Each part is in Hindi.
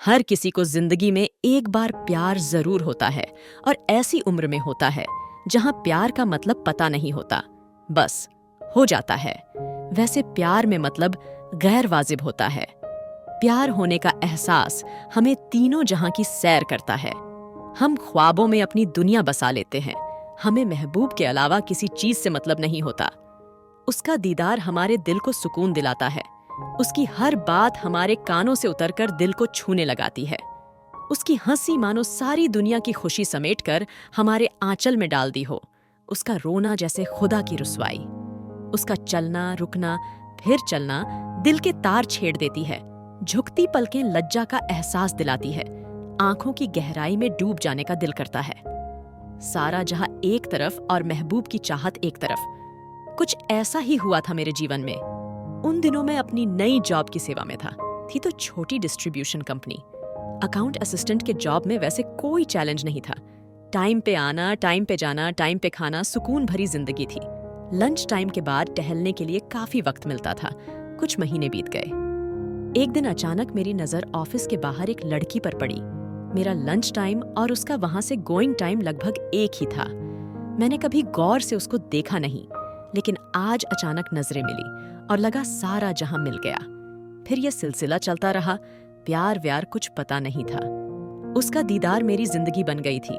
हर किसी को जिंदगी में एक बार प्यार जरूर होता है और ऐसी उम्र में होता है जहां प्यार का मतलब पता नहीं होता, बस हो जाता है। वैसे प्यार में मतलब गैर वाजिब होता है। प्यार होने का एहसास हमें तीनों जहां की सैर करता है। हम ख्वाबों में अपनी दुनिया बसा लेते हैं। हमें महबूब के अलावा किसी चीज से मतलब नहीं होता। उसका दीदार हमारे दिल को सुकून दिलाता है। उसकी हर बात हमारे कानों से उतरकर दिल को छूने लगाती है। उसकी हंसी मानो सारी दुनिया की खुशी समेटकर हमारे आंचल में डाल दी हो। उसका रोना जैसे खुदा की रुसवाई। उसका चलना रुकना फिर चलना दिल के तार छेड़ देती है। झुकती पलकें लज्जा का एहसास दिलाती है। आंखों की गहराई में डूब जाने का दिल करता है। सारा जहां एक तरफ और महबूब की चाहत एक तरफ। कुछ ऐसा ही हुआ था मेरे जीवन में। उन दिनों मैं अपनी नई जॉब की सेवा में था। थी तो छोटी डिस्ट्रीब्यूशन कंपनी। अकाउंट असिस्टेंट के जॉब में वैसे कोई चैलेंज नहीं था। टाइम पे आना, टाइम पे जाना, टाइम पे खाना, सुकून भरी जिंदगी थी। लंच टाइम के बाद टहलने के लिए काफी वक्त मिलता था। कुछ महीने बीत गए। एक दिन अचानक मेरी नजर ऑफिस के बाहर एक लड़की पर पड़ी। मेरा लंच टाइम और उसका वहां से गोइंग टाइम लगभग एक ही था। मैंने कभी गौर से उसको देखा नहीं, लेकिन आज अचानक नजरें मिली और लगा सारा जहां मिल गया। फिर यह सिलसिला चलता रहा। प्यार व्यार कुछ पता नहीं था। उसका दीदार मेरी जिंदगी बन गई थी।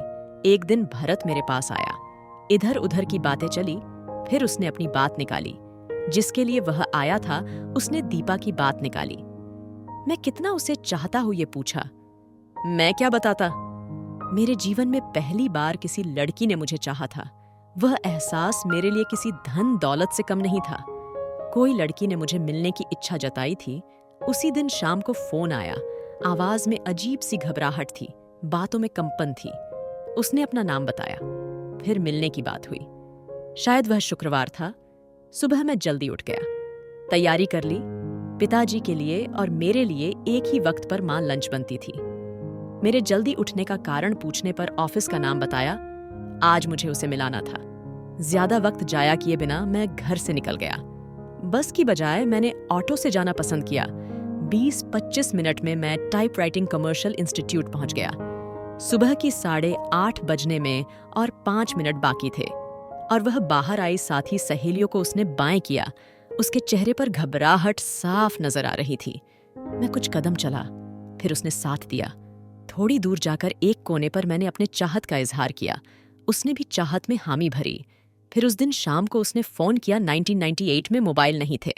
एक दिन भरत मेरे पास आया। इधर उधर की बातें चली। फिर उसने अपनी बात निकाली। जिसके लिए वह आया था उसने दीपा की बात निकाली। मैं कितना उसे चाहता हूं ये पूछा। मैं क्या बताता। मेरे जीवन में पहली बार किसी लड़की ने मुझे चाहा था। वह एहसास मेरे लिए किसी धन दौलत से कम नहीं था। कोई लड़की ने मुझे मिलने की इच्छा जताई थी। उसी दिन शाम को फोन आया। आवाज में अजीब सी घबराहट थी, बातों में कंपन थी। उसने अपना नाम बताया। फिर मिलने की बात हुई। शायद वह शुक्रवार था। सुबह मैं जल्दी उठ गया, तैयारी कर ली। पिताजी के लिए और मेरे लिए एक ही वक्त पर मां लंच बनती थी। मेरे जल्दी उठने का कारण पूछने पर ऑफिस का नाम बताया। आज मुझे उसे मिलाना था। ज्यादा वक्त जाया किए बिना मैं घर से निकल गया। बस की बजाय मैंने ऑटो से जाना पसंद किया। 20-25 मिनट में मैं टाइपराइटिंग कमर्शियल इंस्टीट्यूट पहुंच गया। सुबह की 8:30 बजने में और 5 मिनट बाकी थे और वह बाहर आई साथी सहेलियों को उसने बाएं किया। उसके चेहरे पर घबराहट साफ नजर आ रही थी। मैं कुछ कदम चला, फिर उसने साथ दिया। थोड़ी दूर जाकर एक कोने पर मैंने अपने चाहत का इजहार किया। उसने भी चाहत में हामी भरी। फिर उस दिन शाम को उसने फोन किया। 1998 में मोबाइल नहीं थे,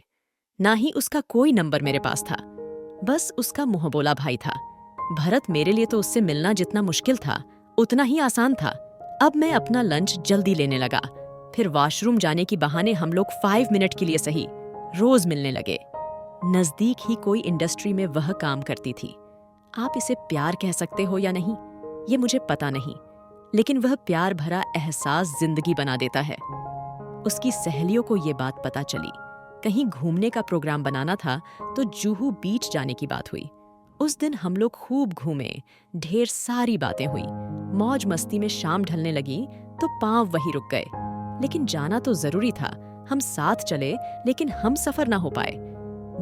ना ही उसका कोई नंबर मेरे पास था। बस उसका मुंह बोला भाई था। भरत मेरे लिए तो उससे मिलना जितना मुश्किल था उतना ही आसान था। अब मैं अपना लंच जल्दी लेने लगा। फिर वॉशरूम जाने की बहाने हम लोग 5 मिनट के लिए सही रोज मिलने लगे। नजदीक ही कोई इंडस्ट्री में वह काम करती थी। आप इसे प्यार कह सकते हो या नहीं, ये मुझे पता नहीं, लेकिन वह प्यार भरा एहसास जिंदगी बना देता है। उसकी सहेलियों को ये बात पता चली। कहीं घूमने का प्रोग्राम बनाना था तो जुहू बीच जाने की बात हुई। उस दिन हम लोग खूब घूमे, ढेर सारी बातें हुई। मौज मस्ती में शाम ढलने लगी तो पांव वहीं रुक गए। लेकिन जाना तो जरूरी था। हम साथ चले लेकिन हम सफर ना हो पाए।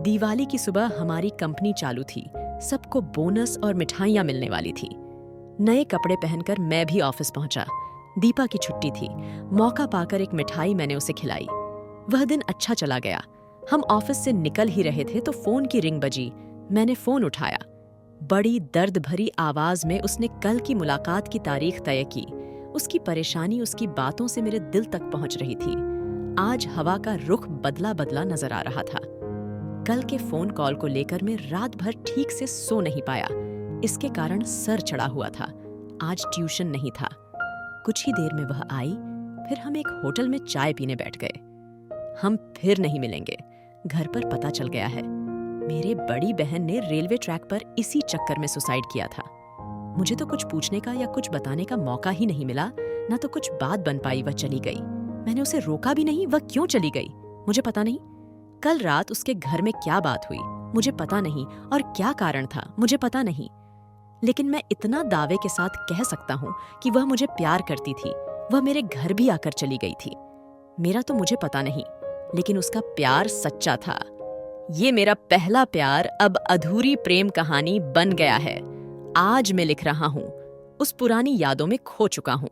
दिवाली की सुबह हमारी कंपनी चालू थी। सबको बोनस और मिठाइयां मिलने वाली थी। नए कपड़े पहनकर मैं भी ऑफिस पहुंचा। दीपा की छुट्टी थी। मौका पाकर एक मिठाई मैंने उसे खिलाई। वह दिन अच्छा चला गया। हम ऑफिस से निकल ही रहे थे तो फोन की रिंग बजी। मैंने फोन उठाया। बड़ी दर्द भरी आवाज में उसने कल की मुलाकात की तारीख तय की। उसकी परेशानी उसकी बातों से मेरे दिल तक पहुंच रही थी। आज हवा का रुख बदला बदला नजर आ रहा था। कल के फोन कॉल को लेकर मैं रात भर ठीक से सो नहीं पाया। इसके कारण सर चढ़ा हुआ था। आज ट्यूशन नहीं था। कुछ ही देर में वह आई। फिर हम एक होटल में चाय पीने बैठ गए। हम फिर नहीं मिलेंगे, घर पर पता चल गया है। मेरे बड़ी बहन ने रेलवे ट्रैक पर इसी चक्कर में सुसाइड किया था। मुझे तो कुछ पूछने का या कुछ बताने का मौका ही नहीं मिला, ना तो कुछ बात बन पाई। वह चली गई। मैंने उसे रोका भी नहीं। वह क्यों चली गई मुझे पता नहीं। कल रात उसके घर में क्या बात हुई मुझे पता नहीं, और क्या कारण था मुझे पता नहीं। लेकिन मैं इतना दावे के साथ कह सकता हूँ कि वह मुझे प्यार करती थी। वह मेरे घर भी आकर चली गई थी। मेरा तो मुझे पता नहीं, लेकिन उसका प्यार सच्चा था। ये मेरा पहला प्यार अब अधूरी प्रेम कहानी बन गया है। आज मैं लिख रहा हूँ उस पुरानी यादों में खो चुका हूँ।